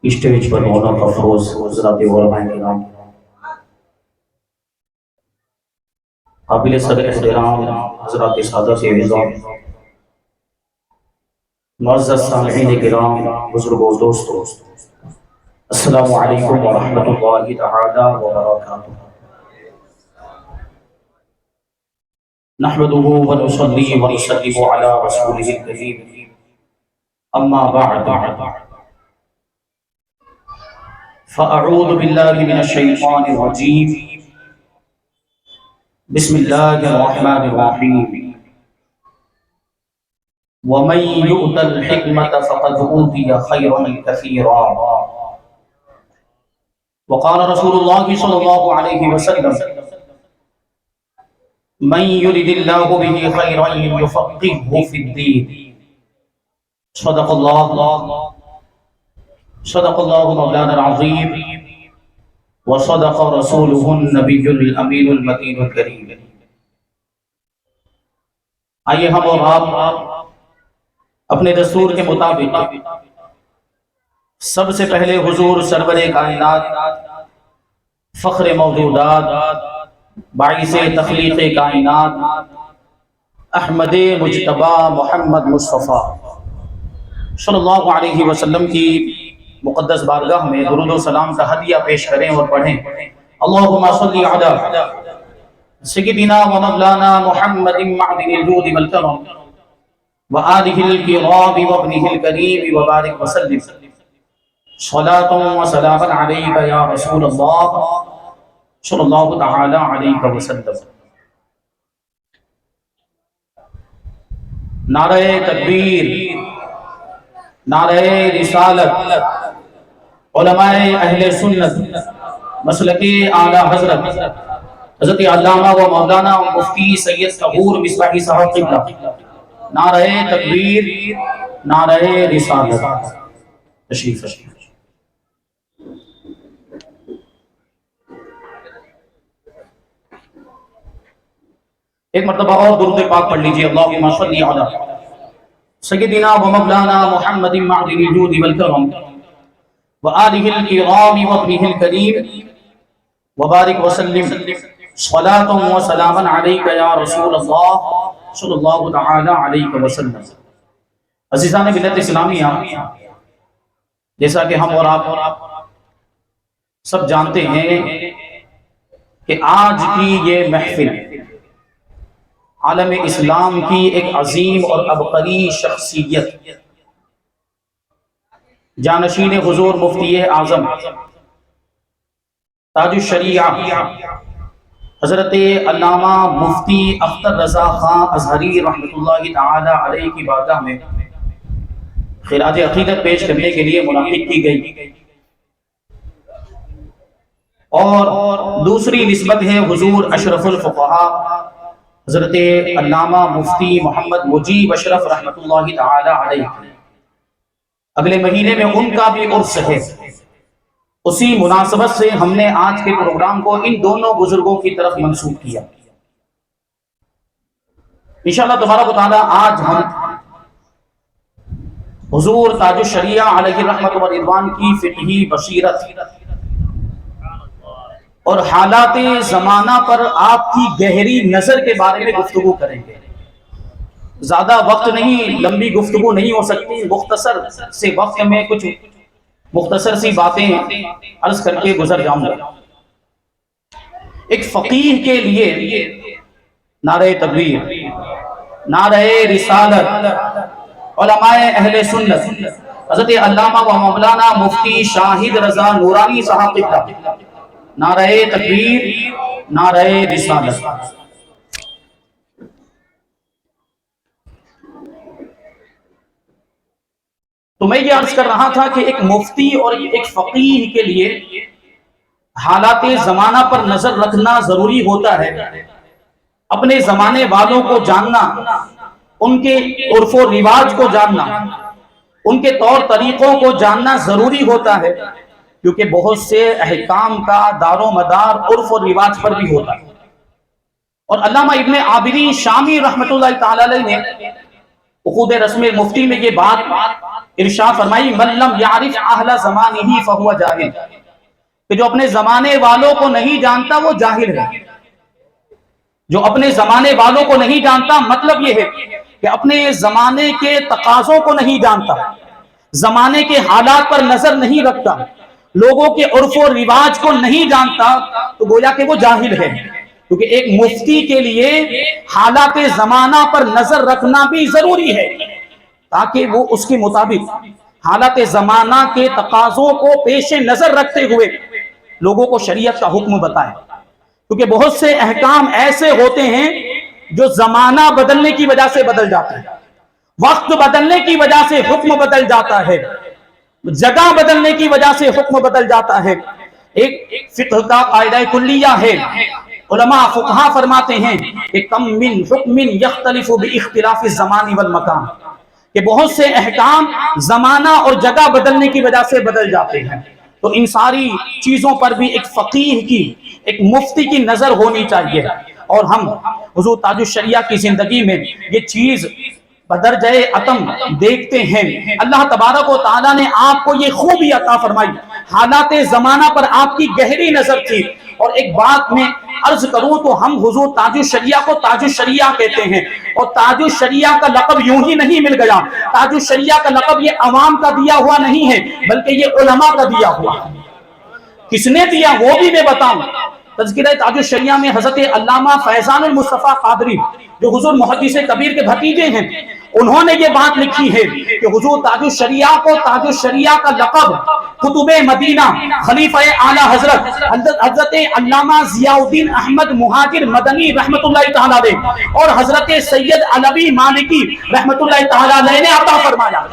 Stage پر رونق افروز حضرات علماء کرام، قابل صدر احترام حضرات سادہ سے اعزام، معزز سامعین کرام، بزرگوں دوستوں، السلام علیکم ورحمۃ اللہ تعالی وبرکاتہ۔ نحمده ونصلي ونسلم على رسوله الكريم، اما بعد فاعوذ باللہ من الشیطان الرجیم، بسم اللہ الرحمن الرحیم، ومن يؤت الحکمة فقد اوتی خیرا کثیرا، وقال رسول اللہ صلی اللہ علیہ وسلم، من يرد اللہ به خیرا یفقهه فی الدین۔ صدق اللہ مولانا العظیم، وصدق رسوله النبی الامین المتین الکریم۔ آئیے ہم اور آپ اپنے دستور کے مطابق سب سے پہلے حضور سرور کائنات، فخر موجودات، باعث تخلیق کائنات، احمد مجتبی محمد مصطفیٰ صلی اللہ علیہ وسلم کی مقدس بارگاہ میں درود و سلام کا ہدیہ پیش کریں اور پڑھیں۔ اللہم صلی علی سیدنا و مولانا محمد معدن الجود والکرم وآلہ الکرام وابنہ الکریم وبارک وسلم، صلاۃ و سلام علیک یا رسول اللہ صلی اللہ تعالی علیہ وسلم۔ نعرہ تکبیر، نعرہ رسالت، علماء اہل سنت مسلک اعلی حضرت حضرت علامہ و مولانا و مفتی سید ظہور مصباحی صاحب قبلہ، نعرہ تکبیر، نعرہ رسالت۔ تشریف رکھیے۔ ایک مرتبہ اور درود پاک پڑھ لیجیے۔ اللہم صلی علی سیدنا و مولانا محمد معدن الجود والکرم وآلہ الکرام وابنہ الکریم وبارک وسلم، صلاۃ و سلام علیک یا رسول اللہ صلی اللہ تعالی علیہ وسلم۔ عزیزان ملت اسلامیہ، جیسا کہ ہم اور آپ سب جانتے ہیں کہ آج کی یہ محفل عالم اسلام کی ایک عظیم اور عبقری شخصیت، جانشین حضور مفتی اعظم تاج الشریعہ حضرت علامہ مفتی اختر رضا خان ازہری رحمۃ اللہ تعالی علیہ کی بارگاہ میں خراج عقیدت پیش کرنے کے لیے منعقد کی گئی، اور دوسری نسبت ہے حضور اشرف الفقہاء حضرت علامہ مفتی محمد مجیب اشرف رحمۃ اللہ تعالی علیہ۔ اگلے مہینے میں ان کا بھی عرس ہے، اسی مناسبت سے ہم نے آج کے پروگرام کو ان دونوں بزرگوں کی طرف منسوب کیا۔ انشاءاللہ تبارک و تعالی آج ہم حضور تاج الشریعہ علیہ رحمت و رضوان کی فقہی بصیرت اور حالات زمانہ پر آپ کی گہری نظر کے بارے میں گفتگو کریں گے۔ زیادہ وقت نہیں، لمبی گفتگو نہیں ہو سکتی، مختصر سے وقت میں کچھ مختصر سی باتیں عرض کر کے گزر جاؤں گا۔ ایک فقیہ کے لیے نعرہ تکبیر، نعرہ رسالت، علماء اہل سنت حضرت علامہ و مولانا مفتی شاہد رضا نورانی صاحب قبلہ، نعرہ تکبیر، نعرہ رسالت۔ تو میں یہ عرض کر رہا تھا کہ ایک مفتی اور ایک فقیہ کے لیے حالات زمانہ پر نظر رکھنا ضروری ہوتا ہے، اپنے زمانے والوں کو جاننا، ان کے عرف و رواج کو جاننا، ان کے طور طریقوں کو جاننا ضروری ہوتا ہے، کیونکہ بہت سے احکام کا دار و مدار عرف و رواج پر بھی ہوتا ہے۔ اور علامہ ابن عابدین شامی رحمۃ اللہ تعالی علیہ نے عقود رسم مفتی میں یہ بات ارشاد فرمائی من لم یعرف اہل زمانہ فہو جاہل، کہ جو اپنے زمانے والوں کو نہیں جانتا وہ جاہل ہے۔ جو اپنے زمانے والوں کو نہیں جانتا مطلب یہ ہے کہ اپنے زمانے کے تقاضوں کو نہیں جانتا، زمانے کے حالات پر نظر نہیں رکھتا، لوگوں کے عرف و رواج کو نہیں جانتا، تو گویا کہ وہ جاہل ہے۔ کیونکہ ایک مفتی کے لیے حالات زمانہ پر نظر رکھنا بھی ضروری ہے تاکہ وہ اس کے مطابق حالات زمانہ کے تقاضوں کو پیش نظر رکھتے ہوئے لوگوں کو شریعت کا حکم بتائے۔ کیونکہ بہت سے احکام ایسے ہوتے ہیں جو زمانہ بدلنے کی وجہ سے بدل جاتے ہیں، وقت بدلنے کی وجہ سے حکم بدل جاتا ہے، جگہ بدلنے کی وجہ سے حکم بدل جاتا ہے۔ ایک فقہ کا قاعدہ کلیہ ہے، علماء فقہا فرماتے ہیں کہ کم من حکم یختلف باختلاف الزمان والمکان، کہ بہت سے احکام زمانہ اور جگہ بدلنے کی وجہ سے بدل جاتے ہیں۔ تو ان ساری چیزوں پر بھی ایک فقیہ کی، ایک مفتی کی نظر ہونی چاہیے، اور ہم حضور تاج الشریعہ کی زندگی میں یہ چیز بدرجہ اتم دیکھتے ہیں۔ اللہ تبارک و تعالیٰ نے آپ کو یہ خوبی عطا فرمائی، حالات زمانہ پر آپ کی گہری نظر تھی۔ اور ایک بات میں عرض کروں تو ہم حضور تاج الشریعہ کو تاج الشریعہ کہتے ہیں، اور تاج الشریعہ کا لقب یوں ہی نہیں مل گیا، تاج الشریعہ کا لقب یہ عوام کا دیا ہوا نہیں ہے بلکہ یہ علماء کا دیا ہوا ہے۔ کس نے دیا وہ بھی میں بتاؤں۔ تذکرہ تاج الشریعہ میں حضرت علامہ فیضان المصطفیٰ قادری جو حضور محدث کبیر کے بھتیجے ہیں، انہوں نے یہ بات لکھی ہے کہ حضور تاج الشریعہ کو تاج الشریعہ کا لقب قطب مدینہ خلیفہ اعلی حضرت علامہ ضیاء الدین احمد مہاجر مدنی رحمت اللہ تعالیٰ علیہ اور حضرت سید علوی مالکی رحمت اللہ تعالیٰ علیہ نے عطا فرمایا۔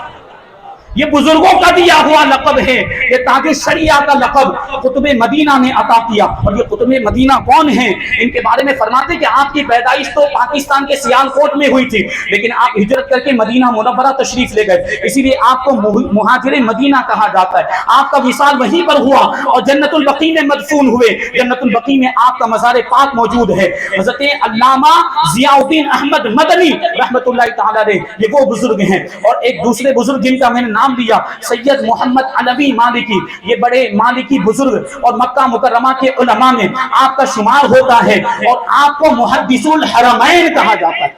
یہ بزرگوں کا دیا ہوا لقب ہے، یہ تاج الشریعہ کا لقب قطب مدینہ نے عطا کیا۔ اور یہ قطب مدینہ کون ہیں؟ ان کے بارے میں فرماتے کہ آپ کی پیدائش تو پاکستان کے سیال کوٹ میں ہوئی تھی، لیکن آپ ہجرت کر کے مدینہ منورہ تشریف لے گئے، اسی لیے آپ کو مہاجر مدینہ کہا جاتا ہے۔ آپ کا وصال وہیں پر ہوا اور جنت البقیع میں مدفون ہوئے، جنت البقیع میں آپ کا مزار پاک موجود ہے۔ حضرت علامہ ضیاء الدین احمد مدنی رحمت اللہ تعالیٰ علیہ یہ وہ بزرگ ہیں۔ اور ایک دوسرے بزرگ جن کا میں نے نام دیا سید محمد علوی مالکی، یہ بڑے مالکی بزرگ اور مکہ مکرمہ کے علماء میں آپ کا شمار ہوتا ہے، اور آپ کو محدث الحرمین کہا جاتا ہے،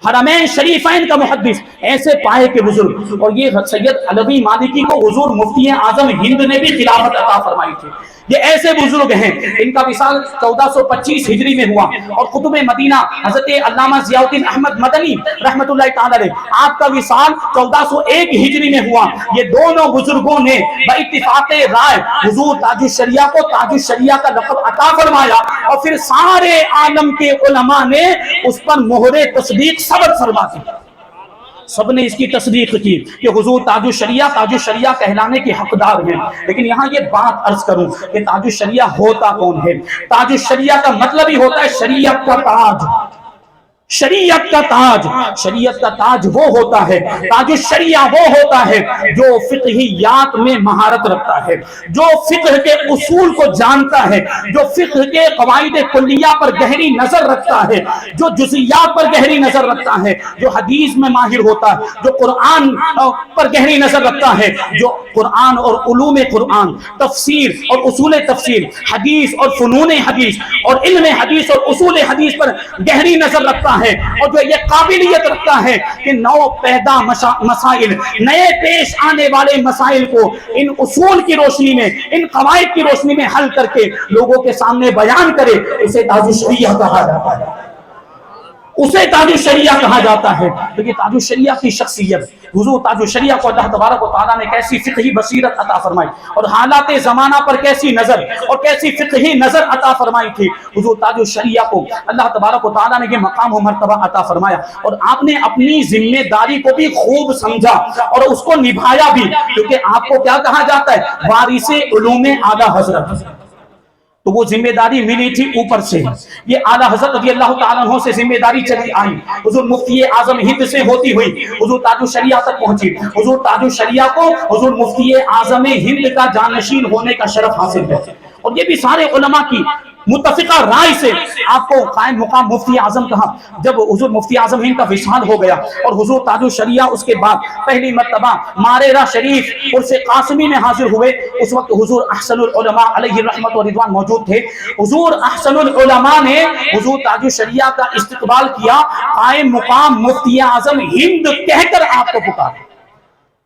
حرمین شریفین کا محدث، ایسے پائے کے بزرگ۔ اور یہ سید علوی مالکی کو حضور مفتی اعظم ہند نے بھی خلافت عطا فرمائی تھی۔ یہ ایسے بزرگ ہیں، ان کا وصال 1425 ہجری میں ہوا، اور قطب مدینہ حضرت علامہ ضیاء الدین احمد مدنی رحمت اللہ تعالیٰ علیہ آپ کا وصال 1401 ہجری میں ہوا۔ یہ دونوں بزرگوں نے باتفاق رائے حضور تاج الشریعہ کو تاج الشریعہ کا لقب عطا فرمایا، اور پھر سارے عالم کے علماء نے اس پر مہر تصدیق صبر فرما دی، سب نے اس کی تصدیق کی کہ حضور تاج الشریعہ کہلانے کے حقدار ہیں۔ لیکن یہاں یہ بات عرض کروں کہ تاج الشریعہ ہوتا کون ہے؟ تاج الشریعہ کا مطلب ہی ہوتا ہے شریعت کا تاج، شریعت کا تاج۔ شریعت کا تاج وہ ہوتا ہے، تاج الشریعہ وہ ہوتا ہے جو فقہیات میں مہارت رکھتا ہے، جو فقہ کے اصول کو جانتا ہے، جو فقہ کے قواعد کلیہ پر گہری نظر رکھتا ہے، جو جزئیات پر گہری نظر رکھتا ہے، جو حدیث میں ماہر ہوتا ہے، جو قرآن پر گہری نظر رکھتا ہے، جو قرآن اور علوم قرآن، تفسیر اور اصول تفسیر، حدیث اور فنون حدیث اور علم حدیث اور اصول حدیث پر گہری نظر رکھتا ہے، اور جو یہ قابلیت رکھتا ہے کہ نو پیدا مسائل، نئے پیش آنے والے مسائل کو ان اصول کی روشنی میں، ان قواعد کی روشنی میں حل کر کے لوگوں کے سامنے بیان کرے، اسے تاج الشریعہ کہا جاتا ہے، اسے تاج الشریعہ کہا جاتا ہے۔ لیکن تاج الشریعہ کی شخصیت، حضور تاج الشریعہ کو اللہ تبارک و تعالیٰ نے کیسی فقہی بصیرت عطا فرمائی، اور حالات زمانہ پر کیسی نظر اور کیسی فقہی نظر عطا فرمائی تھی۔ حضور تاج الشریعہ کو اللہ تبارک و تعالیٰ نے یہ مقام و مرتبہ عطا فرمایا، اور آپ نے اپنی ذمہ داری کو بھی خوب سمجھا اور اس کو نبھایا بھی، کیونکہ آپ کو کیا کہا جاتا ہے؟ وارث علوم اعلیٰ حضرت۔ تو وہ ذمہ داری ملی تھی اوپر سے، یہ اعلیٰ حضرت رضی اللہ تعالیٰ عنہ سے ذمہ داری چلی آئی، حضور مفتی اعظم ہند سے ہوتی ہوئی حضور تاج الشریعہ تک پہنچی۔ حضور تاج الشریعہ کو حضور مفتی اعظم ہند کا جانشین ہونے کا شرف حاصل ہے، اور یہ بھی سارے علماء کی متفقہ رائے سے آپ کو قائم مقام مفتی اعظم کہا. جب حضور مفتی اعظم ہند کا وصال ہو گیا اور حضور تاج الشریعہ اس کے بعد پہلی مرتبہ ماریرہ شریف عرس قاسمی میں حاضر ہوئے، اس وقت حضور احسن العلماء علیہ رحمت و رضوان موجود تھے. حضور احسن العلماء نے حضور تاج الشریعہ کا استقبال کیا، قائم مقام مفتی اعظم ہند کہہ کر آپ کو پکارا،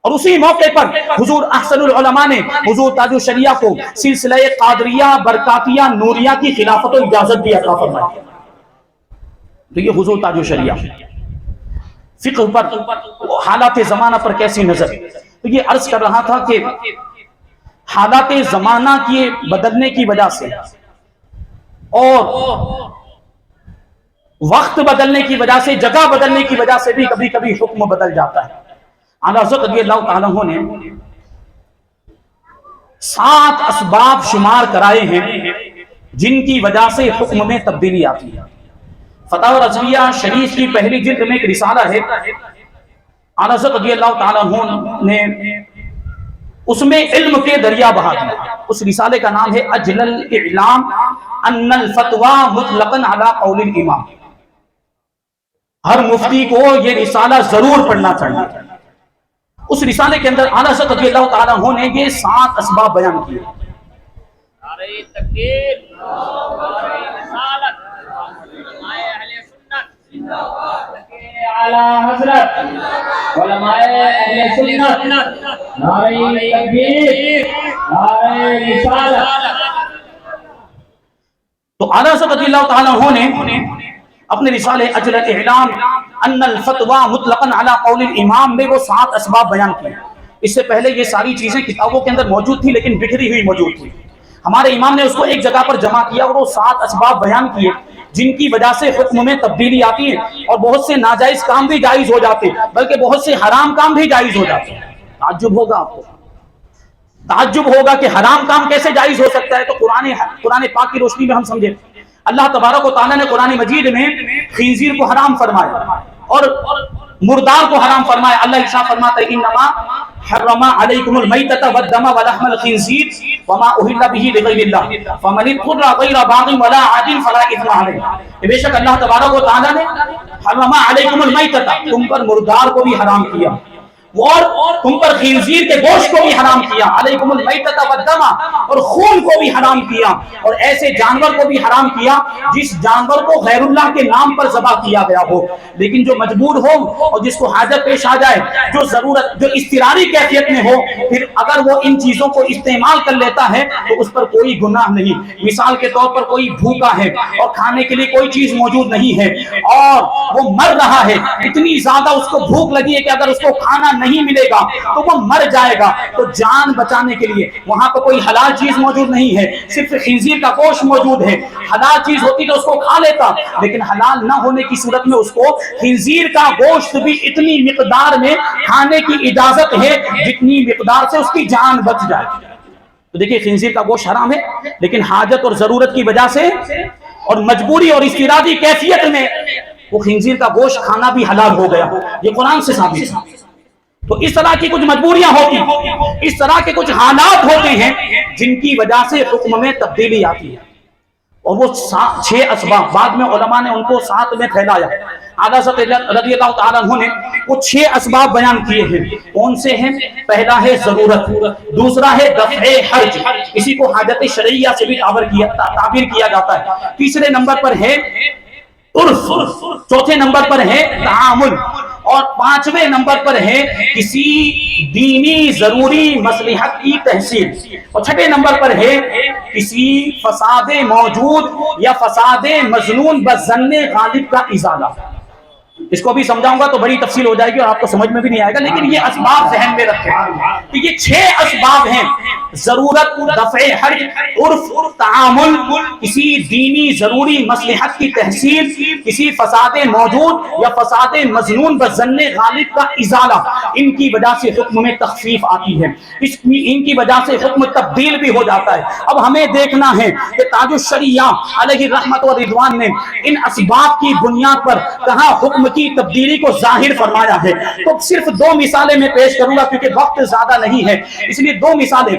اور اسی موقع پر حضور احسن العلماء نے حضور تاج الشریعہ کو سلسلہ قادریہ برکاتیہ نوریہ کی خلافت و اجازت بھی عطا فرمائی. تو یہ حضور تاج الشریعہ فقہ پر حالات زمانہ پر کیسی نظر. تو یہ عرض کر رہا تھا کہ حالات زمانہ کی بدلنے کی وجہ سے اور وقت بدلنے کی وجہ سے، جگہ بدلنے کی وجہ سے بھی کبھی کبھی حکم بدل جاتا ہے. اعلیٰ حضرت رضی اللہ تعالیٰ عنہ نے 7 اسباب شمار کرائے ہیں جن کی وجہ سے حکم میں تبدیلی آتی ہے. فتاوی رضویہ شریف کی پہلی جلد میں ایک رسالہ ہے، اعلیٰ حضرت رضی اللہ تعالیٰ عنہ نے اس میں علم کے دریا بہا دیا. اس رسالے کا نام ہے اجل الاعلام ان الفتوی مطلقاً علی قول الامام. ہر مفتی کو یہ رسالہ ضرور پڑھنا چاہیے. اس رسالے کے اندر اعلیٰ حضرت رضی اللہ تعالیٰ عنہ نے یہ 7 اسباب بیان کیے. نعرہ تکبیر، نعرہ رسالت، علماء اہل سنت، اعلیٰ حضرت علماء اہل سنت، نعرہ تکبیر، نعرہ رسالت. تو اعلیٰ حضرت رضی اللہ تعالیٰ عنہ نے اپنے رسالے اجل الاعلام ان الفتوی مطلقاً علی قول الامام میں وہ 7 اسباب بیان کیے. اس سے پہلے یہ ساری چیزیں کتابوں کے اندر موجود تھی لیکن بکھری ہوئی موجود تھی. ہمارے امام نے اس کو ایک جگہ پر جمع کیا اور وہ 7 اسباب بیان کیے جن کی وجہ سے حکم میں تبدیلی آتی ہے اور بہت سے ناجائز کام بھی جائز ہو جاتے ہیں، بلکہ بہت سے حرام کام بھی جائز ہو جاتے ہیں. تعجب ہوگا آپ کو، تعجب ہوگا کہ حرام کام کیسے جائز ہو سکتا ہے. تو قرآن پاک کی روشنی میں ہم سمجھے. اللہ تبارک و تعالیٰ نے قرآن مجید میں خنزیر کو حرام فرمایا اور مردار کو حرام فرمایا. اللہ ارشاد فرماتا ہے انما حرم علیکم المیتۃ والدم ولحم الخنزیر وما اہل به لغیر اللہ فمن اضطر غیر باغ ولا عاد فلا اثم علیہ. بے شک اللہ تبارک و تعالیٰ نے حرم علیکم المیتۃ، تم پر مردار کو بھی حرام کیا اور تم پر خنزیر کے گوشت کو بھی حرام کیا، علیکم المیتۃ والدم، اور خون کو بھی حرام کیا، اور ایسے جانور کو بھی حرام کیا جس جانور کو غیر اللہ کے نام پر ذبح کیا گیا ہو. لیکن جو مجبور ہو اور جس کو حاجت پیش آ جائے، جو ضرورت، جو اضطراری کیفیت میں ہو، پھر اگر وہ ان چیزوں کو استعمال کر لیتا ہے تو اس پر کوئی گناہ نہیں. مثال کے طور پر کوئی بھوکا ہے اور کھانے کے لیے کوئی چیز موجود نہیں ہے اور وہ مر رہا ہے، اتنی زیادہ اس کو بھوک لگی ہے کہ اگر اس کو کھانا نہیں ملے گا تو وہ مر جائے گا. تو جان بچانے کے لیے وہاں پر کوئی حلال چیز موجود نہیں ہے، صرف خنزیر کا گوشت موجود ہے. حلال چیز ہوتی تو اس کو کھا لیتا، لیکن حلال نہ ہونے کی صورت میں اس کو خنزیر کا گوشت بھی اتنی مقدار میں کھانے کی اجازت ہے جتنی مقدار سے اس کی جان بچ جائے. تو دیکھیں خنزیر کا گوشت حرام ہے، لیکن حاجت اور ضرورت کی وجہ سے اور مجبوری اور اضطراری کیفیت میں وہ خنزیر کا گوشت کھانا بھی حلال ہو گیا. یہ قرآن سے ثابت ہے. تو اس طرح کی کچھ مجبوریاں ہوتی ہیں، اس طرح کے کچھ حالات ہوتے ہیں جن کی وجہ سے حکم میں تبدیلی آتی ہے. اور وہ 6 اسباب بعد میں علماء نے ان کو 7 میں پھیلایا. اعلیٰ حضرت رضی اللہ تعالیٰ عنہ نے وہ 6 اسباب بیان کیے ہیں. کون سے ہیں؟ پہلا ہے ضرورت، دوسرا ہے دفع حرج، اسی کو حاجت شرعیہ سے بھی تعبیر کیا جاتا ہے. تیسرے نمبر پر ہے عرف، چوتھے نمبر پر ہے تعامل، اور 5ویں نمبر پر ہے کسی دینی ضروری مصلحت کی تحصیل، اور 6ویں نمبر پر ہے کسی فساد موجود یا فساد مظنون بظن غالب کا ازالہ. اس کو بھی سمجھاؤں گا تو بڑی تفصیل ہو جائے گی اور آپ کو سمجھ میں بھی نہیں آئے گا، لیکن یہ اسباب ذہن میں رکھیں. تو یہ 6 اسباب ہیں: ضرورت، دفع حرج، عرف، تعامل، کسی دینی ضروری مصلحت کی تحصیل، کسی فساد موجود یا فساد مظنون بظن غالب کا ازالہ. ان کی وجہ سے حکم میں تخفیف آتی ہے، ان کی وجہ سے حکم تبدیل بھی ہو جاتا ہے. اب ہمیں دیکھنا ہے کہ تاج الشریعہ علیہ رحمت و رضوان نے ان اسباب کی بنیاد پر کہاں حکم کی تبدیلی کو ظاہر فرمایا ہے. تو صرف 2 مثالیں میں پیش کروں گا کیونکہ وقت زیادہ نہیں ہے، اس لیے 2 مثالیں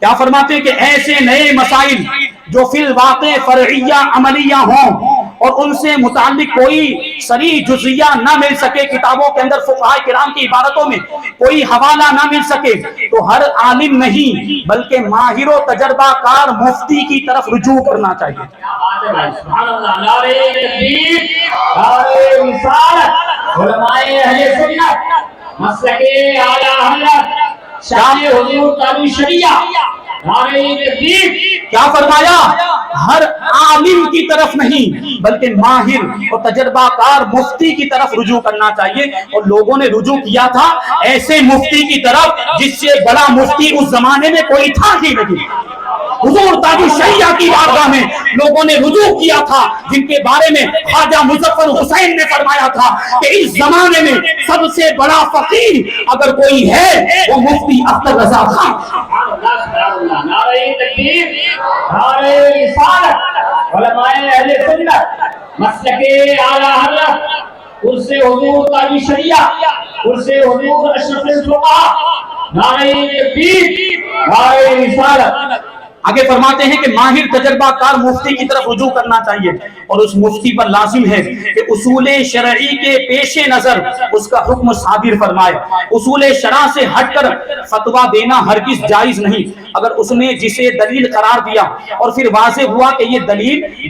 کیا فرماتے ہیں کہ ایسے نئے مسائل جو فی الواقع فرعیہ عملیہ ہوں اور ان سے متعلق کوئی صریح جزیہ نہ مل سکے، کتابوں کے اندر فقہاء کرام کی عبارتوں میں کوئی حوالہ نہ مل سکے، تو ہر عالم نہیں بلکہ ماہر و تجربہ کار مفتی کی طرف رجوع کرنا چاہیے۔ سبحان اللہ، نعرہ تکبیر، نعرہ رسالت، علماء اہل سنت، مسلک اعلی حضرت، شان حضور تعالی شریعہ، نعرہ تکبیر۔ کیا فرمایا؟ ہر عالم کی طرف نہیں بلکہ ماہر اور تجربہ کار مفتی کی طرف رجوع کرنا چاہیے، اور لوگوں نے رجوع کیا تھا ایسے مفتی کی طرف جس سے بڑا مفتی اس زمانے میں کوئی تھا ہی نہیں۔ حضور تاج الشریعہ کی بارگاہ میں لوگوں نے رجوع کیا تھا جن کے بارے میں خواجہ مظفر حسین نے فرمایا تھا کہ اس زمانے میں سب سے بڑا فقیر اگر کوئی ہے وہ مفتی اختر رضا خان۔ نعرہ تکبیر، نعرہ رسالت، علماء اہل سنت، مسلک اعلی حضرت، عرص حضور تاج شریعہ، عرص حضور اشرف الفقہاء، نعرہ تکبیر، نعرہ رسالت۔ آگے فرماتے ہیں کہ ماہر تجربہ کار مفتی کی طرف رجوع کرنا چاہیے، اور اس مفتی پر لازم ہے کہ اصول شرعی کے پیش نظر اس کا حکم صادر فرمائے۔ اصول شرع سے ہٹ کر فتویٰ دینا ہرگز جائز نہیں۔ اگر اس نے جسے دلیل قرار دیا اور پھر واضح ہوا کہ یہ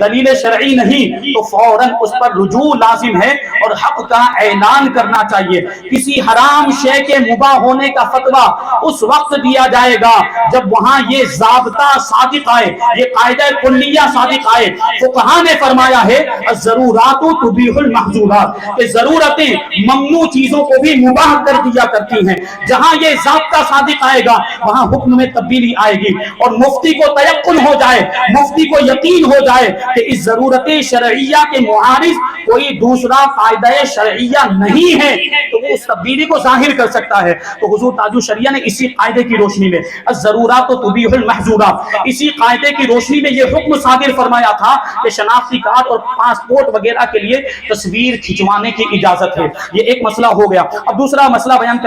دلیل شرعی نہیں تو فوراً اس پر رجوع لازم ہے اور حق کا اعلان کرنا چاہیے۔ کسی حرام شے کے مباح ہونے کا فتویٰ اس وقت دیا جائے گا جب وہاں یہ ضابطہ صادق آئے، یہ قاعدہ کلیہ صادق آئے۔ فقہاء نے فرمایا ہے الضرورات تبیح المحظورات، کہ ضرورتیں ممنوع چیزوں کو بھی مباح کر دیا کرتی ہیں۔ جہاں یہ ضابطہ صادق آئے گا وہاں حکم میں تبدیلی آئے گی، اور مفتی کو تیقن ہو جائے، مفتی کو یقین ہو جائے کہ اس ضرورت شرعیہ کے معارض کوئی دوسرا قاعدہ شرعیہ نہیں ہے تو وہ اس تبدیلی کو ظاہر کر سکتا ہے۔ تو حضور تاج الشریعہ نے اسی قاعدے کی روشنی میں الضرورات تبیح المحظورات، اسی قاعدے کی روشنی میں یہ حکم صادر فرمایا تھا کہ شناختی کارڈ اور پاسپورٹ وغیرہ کے لیے تصویر کھنچوانے کی اجازت ہے۔ یہ ایک مسئلہ ہو گیا۔ اب دوسرا مسئلہ بیان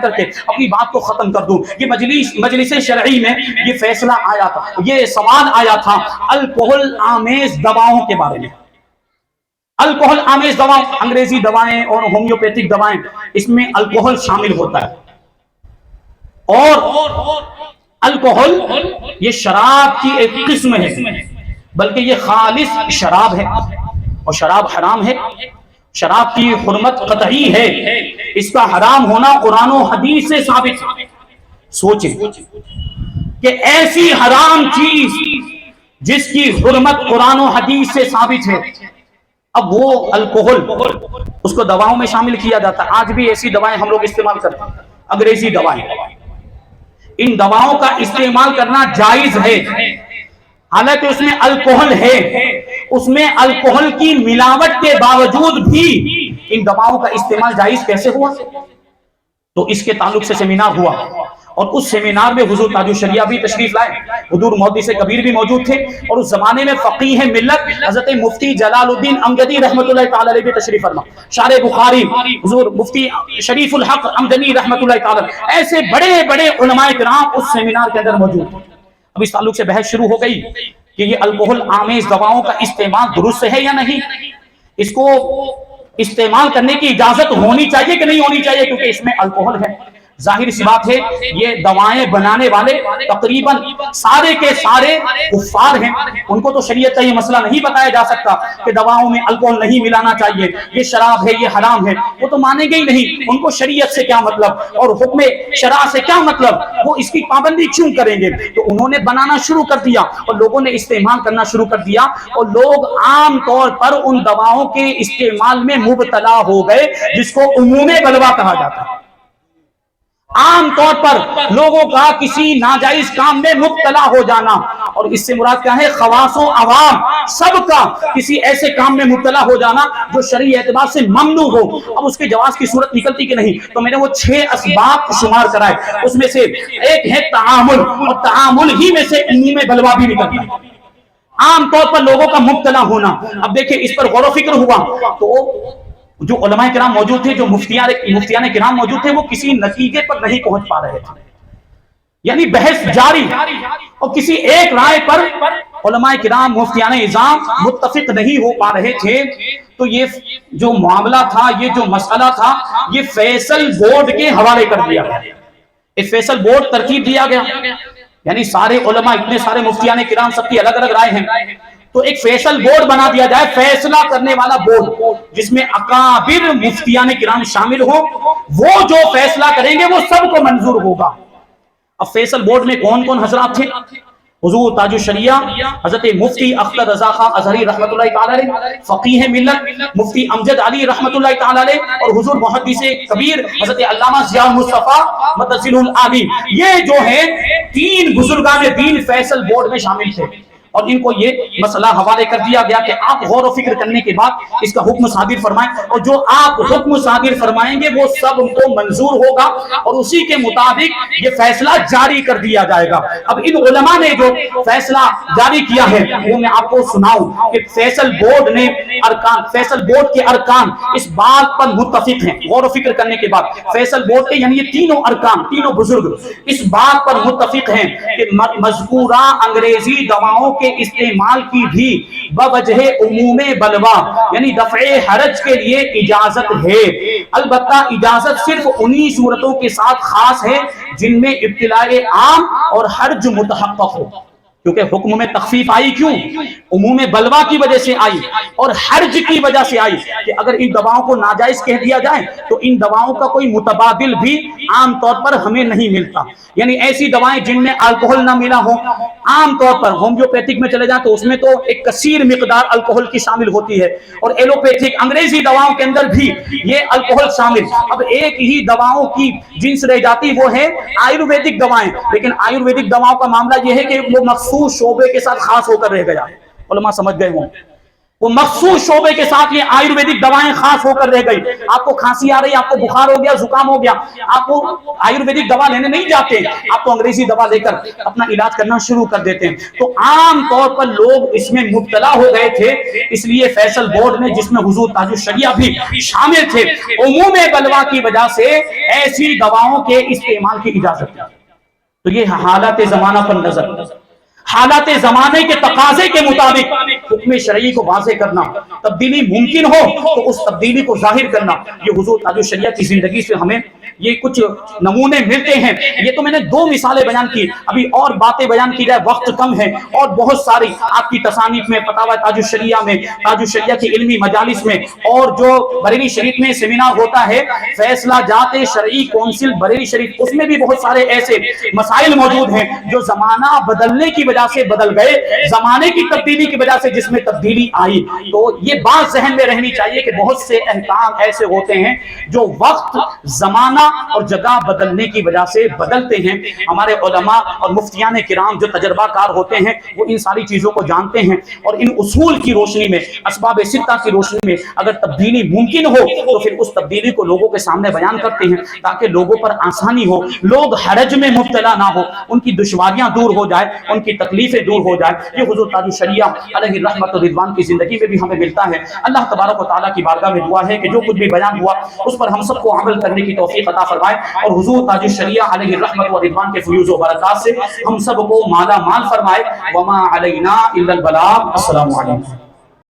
کر کے اپنی بات کو ختم کر دوں۔ یہ مجلس شرعی میں یہ فیصلہ آیا تھا، یہ سوال آیا تھا الکحل آمیز دواؤں کے بارے میں۔ الکحل آمیز دواؤں، انگریزی دوائیں اور ہومیوپیتھک دوائیں، اس میں الکحل شامل ہوتا ہے، اور الکحل یہ شراب کی ایک قسم ہے، بلکہ یہ خالص شراب ہے اور شراب حرام ہے۔ شراب کی حرمت قطعی ہے، اس کا حرام ہونا قرآن و حدیث سے ثابت ہے۔ سوچیں کہ ایسی حرام چیز جس کی حرمت قرآن و حدیث سے ثابت ہے، اب وہ الکحل اس کو دواؤں میں شامل کیا جاتا ہے۔ آج بھی ایسی دوائیں ہم لوگ استعمال کرتے ہیں، انگریزی دوائیں۔ ان دواؤں کا استعمال کرنا جائز ہے، حالانکہ اس میں الکحل ہے، اس میں الکحل کی ملاوٹ کے باوجود بھی ان دواؤں کا استعمال جائز کیسے ہوا؟ تو اس کے تعلق سے سیمینار ہوا، اور اس سیمینار میں حضور تاج الشریعہ بھی تشریف لائے، حضور محدث کبیر بھی موجود تھے، اور اس زمانے میں فقیہ ملت حضرت مفتی جلال الدین امجدی رحمۃ اللہ تعالی علیہ بھی تشریف فرما، شارح بخاری حضور مفتی شریف الحق امجدی رحمۃ اللہ تعالی، ایسے بڑے بڑے علماء کرام اس سیمینار کے اندر موجود تھے۔ اب اس تعلق سے بحث شروع ہو گئی کہ یہ الکحل آمیز دواؤں کا استعمال درست ہے یا نہیں، اس کو استعمال کرنے کی اجازت ہونی چاہیے کہ نہیں ہونی چاہیے، کیونکہ اس میں الکحل ہے۔ ظاہر سی بات ہے یہ دوائیں بنانے والے تقریباً سارے کے سارے کفار ہیں، ان کو تو شریعت کا یہ مسئلہ نہیں بتایا جا سکتا کہ دواؤں میں الکحل نہیں ملانا چاہیے، یہ شراب ہے، یہ حرام ہے، وہ تو مانیں گے ہی نہیں۔ ان کو شریعت سے کیا مطلب اور حکم شرع سے کیا مطلب، وہ اس کی پابندی کیوں کریں گے؟ تو انہوں نے بنانا شروع کر دیا اور لوگوں نے استعمال کرنا شروع کر دیا، اور لوگ عام طور پر ان دواؤں کے استعمال میں مبتلا ہو گئے جس کو عموم بلوا کہا جاتا ہے۔ عام طور پر لوگوں کا کسی ناجائز کام میں مبتلا ہو جانا، اور اس سے مراد کیا ہے؟ خواص و عوام سب کا کسی ایسے کام میں مبتلا ہو جانا جو شرعی اعتبار سے ممنوع ہو۔ اب اس کے جواز کی صورت نکلتی کہ نہیں؟ تو میں نے وہ 6 اسباب شمار کرائے، اس میں سے ایک ہے تعامل، اور تعامل ہی میں سے انہی میں بلوا بھی نکلتا ہے، عام طور پر لوگوں کا مبتلا ہونا۔ اب دیکھیں اس پر غور و فکر ہوا تو جو علماء کرام موجود تھے، جو مفتیان کرام موجود تھے، وہ کسی نتیجے پر نہیں پہنچ پا رہے تھے۔ یعنی بحث جاری، اور کسی ایک رائے پر علماء کرام مفتیان اعظام متفق نہیں ہو پا رہے تھے، تو یہ جو معاملہ تھا، یہ جو مسئلہ تھا، یہ فیصل بورڈ کے حوالے کر دیا گیا. ایک فیصل بورڈ ترتیب دیا گیا، یعنی سارے علماء، اتنے سارے مفتیان کرام، سب کی الگ الگ رائے ہیں، تو ایک فیصل بورڈ بنا دیا جائے، فیصلہ کرنے والا بورڈ، جس میں اکابر مفتیان کرام شامل ہوں. وہ جو فیصلہ کریں گے وہ سب کو منظور ہوگا. اب فیصل بورڈ میں کون کون حضرات تھے؟ حضور تاج الشریعہ حضرت مفتی اختر رضا خان ازہری رحمۃ اللہ تعالی علیہ، فقیہ ملت مفتی امجد علی رحمۃ اللہ تعالی علیہ، اور حضور محدث کبیر حضرت علامہ ضیاء المصطفیٰ مدثر العالی. یہ جو ہے تین بزرگان دین فیصل بورڈ میں شامل تھے، اور ان کو یہ مسئلہ حوالے کر دیا گیا کہ آپ غور و فکر کرنے کے بعد اس کا حکم صادر فرمائیں، اور جو آپ حکم صادر فرمائیں گے وہ سب کو منظور ہوگا، اور اسی کے مطابق یہ فیصلہ جاری کر دیا جائے گا. اب ان علماء نے جو فیصلہ جاری کیا ہے وہ میں آپ کو سناؤں کہ فیصل بورڈ نے فیصل بورڈ کے ارکان اس بات پر متفق ہیں. غور و فکر کرنے کے بعد فیصل بورڈ کے یعنی یہ تینوں ارکان، تینوں بزرگ اس بات پر متفق ہیں کہ مذکورہ انگریزی دواؤں کے استعمال کی بھی بوجہ عموم بلوا یعنی دفع حرج کے لیے اجازت ہے. البتہ اجازت صرف انہی صورتوں کے ساتھ خاص ہے جن میں ابتلاء عام اور حرج متحقق ہو. کیونکہ حکم میں تخفیف آئی کیوں؟ عموم بلوا کی وجہ سے آئی اور حرج کی وجہ سے آئی کہ اگر ان دواؤں کو ناجائز کہہ دیا جائے تو ان دواؤں کا کوئی متبادل بھی عام طور پر ہمیں نہیں ملتا. یعنی ایسی دوائیں جن میں الکوہل نہ ملا ہو، عام طور پر ہومیوپیتھک میں چلے جائیں تو اس میں تو ایک کثیر مقدار الکوہل کی شامل ہوتی ہے، اور ایلوپیتھک انگریزی دواؤں کے اندر بھی یہ الکوہل شامل. اب ایک ہی دواؤں کی جنس رہ جاتی وہ ہے آیورویدک دوائیں، لیکن آیورویدک دواؤں کا معاملہ یہ ہے کہ وہ مخصوص شعبے کے ساتھ خاص ہو کر رہ گیا. علماء سمجھ گئے ہوں، وہ مخصوص شعبے کے ساتھ یہ آیورویدک دوائیں خاص ہو کر رہ گئی. آپ کو کھانسی آ رہی، آپ کو بخار ہو گیا، زکام ہو گیا، آپ کو آیورویدک دوا لینے نہیں جاتے، آپ کو انگریزی دوا لے کر اپنا علاج کرنا شروع کر دیتے ہیں. تو عام طور پر لوگ اس میں مبتلا ہو گئے تھے، اس لیے فیصل بورڈ نے، جس میں حضور تاج الشریعہ بھی شامل تھے، عموم بلوا کی وجہ سے ایسی دواؤں کے استعمال کی اجازت دی. تو یہ حالات زمانہ پر نظر، حالات زمانے کے تقاضے کے مطابق حکم شرعی کو واضح کرنا، تبدیلی ممکن ہو تو اس تبدیلی کو ظاہر کرنا، یہ حضور تاج الشریعہ کی زندگی سے ہمیں یہ کچھ نمونے ملتے ہیں. یہ تو میں نے دو مثالیں بیان کی، ابھی اور باتیں بیان کی جائے وقت کم ہے، اور بہت ساری آپ کی تصانیف میں، فتاوی تاج الشریعہ میں، تاج الشریعہ کی علمی مجالس میں، اور جو بریلی شریف میں سیمینار ہوتا ہے فیصلہ جات شرعی کونسل بریلی شریف، اس میں بھی بہت سارے ایسے مسائل موجود ہیں جو زمانہ بدلنے کی وجہ سے بدل گئے، زمانے کی تبدیلی کی وجہ سے جس میں تبدیلی آئی. تو یہ بات ذہن میں رہنی چاہیے کہ بہت سے احکام ایسے ہوتے ہیں جو وقت، زمانہ اور جگہ بدلنے کی وجہ سے بدلتے ہیں. ہمارے علماء اور مفتیان کرام جو تجربہ کار ہوتے ہیں وہ ان ساری چیزوں کو جانتے ہیں، اور ان اصول کی روشنی میں، اسباب ستہ کی روشنی میں اگر تبدیلی ممکن ہو تو پھر اس تبدیلی کو لوگوں کے سامنے بیان کرتے ہیں تاکہ لوگوں پر آسانی ہو، لوگ حرج میں مبتلا نہ ہو، ان کی دشواریاں دور ہو جائے، ان کی تکلیفیں دور ہو جائے. یہ حضور تاج الشریعہ علیہ الرحمت و رضوان کی زندگی میں بھی ہمیں ملتا ہے. اللہ تبارک و تعالیٰ کی بارگاہ میں دعا ہے کہ جو کچھ بھی بیان ہوا اس پر ہم سب کو عمل کرنے کی توفیق عطا فرمائے، اور حضور تاج الشریعہ علیہ الرحمت و رضوان کے فیوز و برکات سے ہم سب کو مالا مال فرمائے. وما علینا الا البلاغ. السلام علیکم.